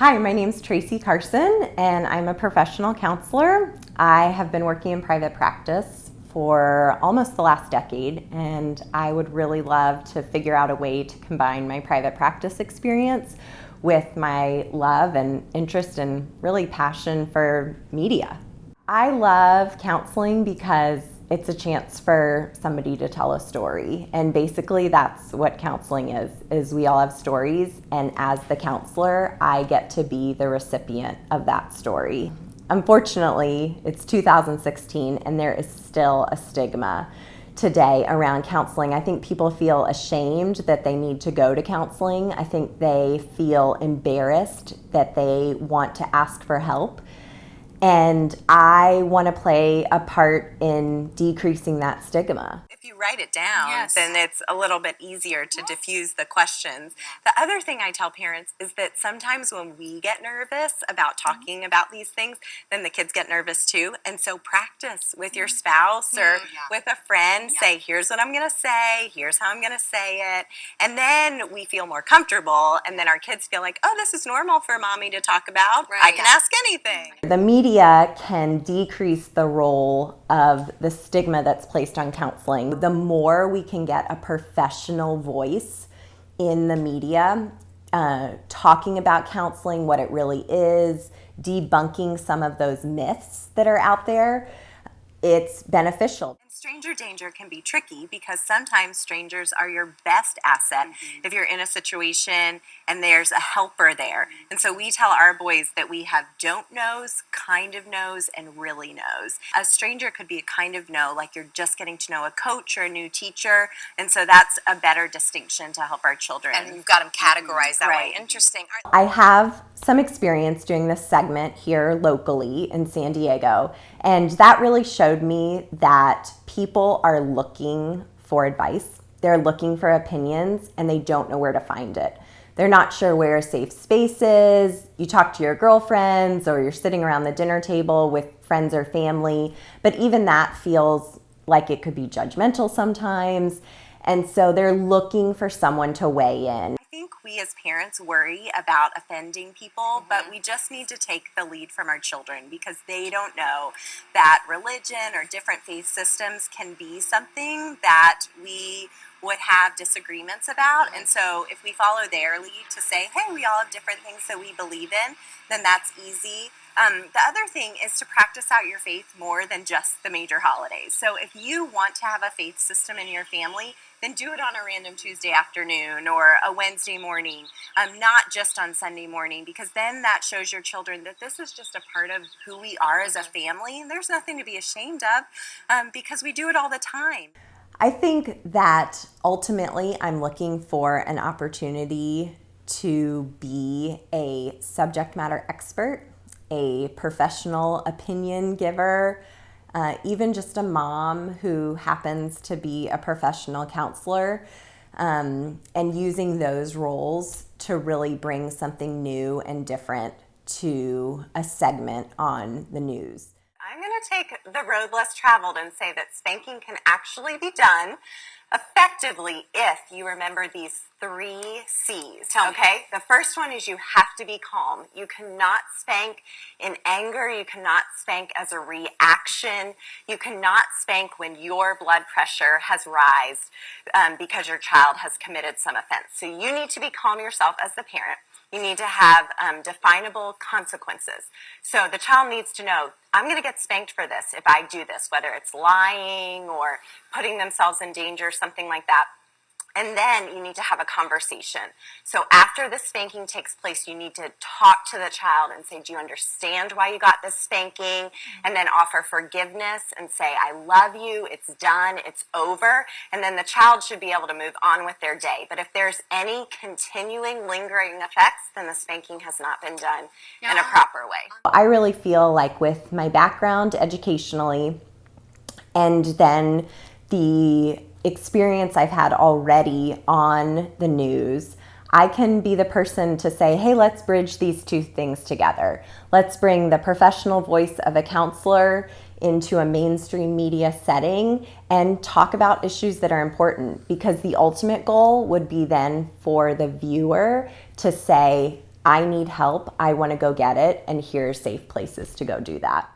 Hi, my name's Tracy Carson, and I'm a professional counselor. I have been working in private practice for almost the last decade, and I would really love to figure out a way to combine my private practice experience with my love and interest and really passion for media. I love counseling because it's a chance for somebody to tell a story. And basically that's what counseling is we all have stories, and as the counselor, I get to be the recipient of that story. Unfortunately, it's 2016 and there is still a stigma today around counseling. I think people feel ashamed that they need to go to counseling. I think they feel embarrassed that they want to ask for help. And I want to play a part in decreasing that stigma. If you write it down, then it's a little bit easier to diffuse the questions. The other thing I tell parents is that sometimes when we get nervous about talking about these things, then the kids get nervous too. And so practice with your spouse or with a friend. Say, here's what I'm going to say. Here's how I'm going to say it. And then we feel more comfortable. And then our kids feel like, oh, this is normal for mommy to talk about. I can ask anything. The media can decrease the role of the stigma that's placed on counseling. The more we can get a professional voice in the media, talking about counseling, what it really is, debunking some of those myths that are out there, it's beneficial. Stranger danger can be tricky because sometimes strangers are your best asset if you're in a situation and there's a helper there. And so we tell our boys that we have don't knows, kind of knows, and really knows. A stranger could be a kind of know, like you're just getting to know a coach or a new teacher. And so that's a better distinction to help our children. And you've got them categorized that way. Interesting. I have some experience doing this segment here locally in San Diego, and that really showed me that people are looking for advice. They're looking for opinions, and they don't know where to find it. They're not sure where a safe space is. You talk to your girlfriends, or you're sitting around the dinner table with friends or family, but even that feels like it could be judgmental sometimes. And so they're looking for someone to weigh in. I think we as parents worry about offending people, but we just need to take the lead from our children because they don't know that religion or different faith systems can be something that we would have disagreements about. And so if we follow their lead to say, hey, we all have different things that we believe in, then that's easy. The other thing is to practice out your faith more than just the major holidays. So if you want to have a faith system in your family, then do it on a random Tuesday afternoon or a Wednesday morning, not just on Sunday morning, because then that shows your children that this is just a part of who we are as a family. And there's nothing to be ashamed of because we do it all the time. I think that ultimately I'm looking for an opportunity to be a subject matter expert, a professional opinion giver, even just a mom who happens to be a professional counselor, and using those roles to really bring something new and different to a segment on the news. I'm going to take the road less traveled and say that spanking can actually be done effectively if you remember these 3 C's. Okay? The first one is you have to be calm. You cannot spank in anger. You cannot spank as a reaction. You cannot spank when your blood pressure has risen because your child has committed some offense. So you need to be calm yourself as the parent. You need to have definable consequences. So the child needs to know, I'm going to get spanked for this if I do this, whether it's lying or putting themselves in danger, something like that. And then you need to have a conversation. So after the spanking takes place, you need to talk to the child and say, do you understand why you got this spanking? And then offer forgiveness and say, I love you, it's done, it's over. And then the child should be able to move on with their day. But if there's any continuing lingering effects, then the spanking has not been done in a proper way. I really feel like with my background educationally and then the experience I've had already on the news, I can be the person to say, hey, let's bridge these two things together. Let's bring the professional voice of a counselor into a mainstream media setting and talk about issues that are important, because the ultimate goal would be then for the viewer to say, I need help, I want to go get it, and here's safe places to go do that.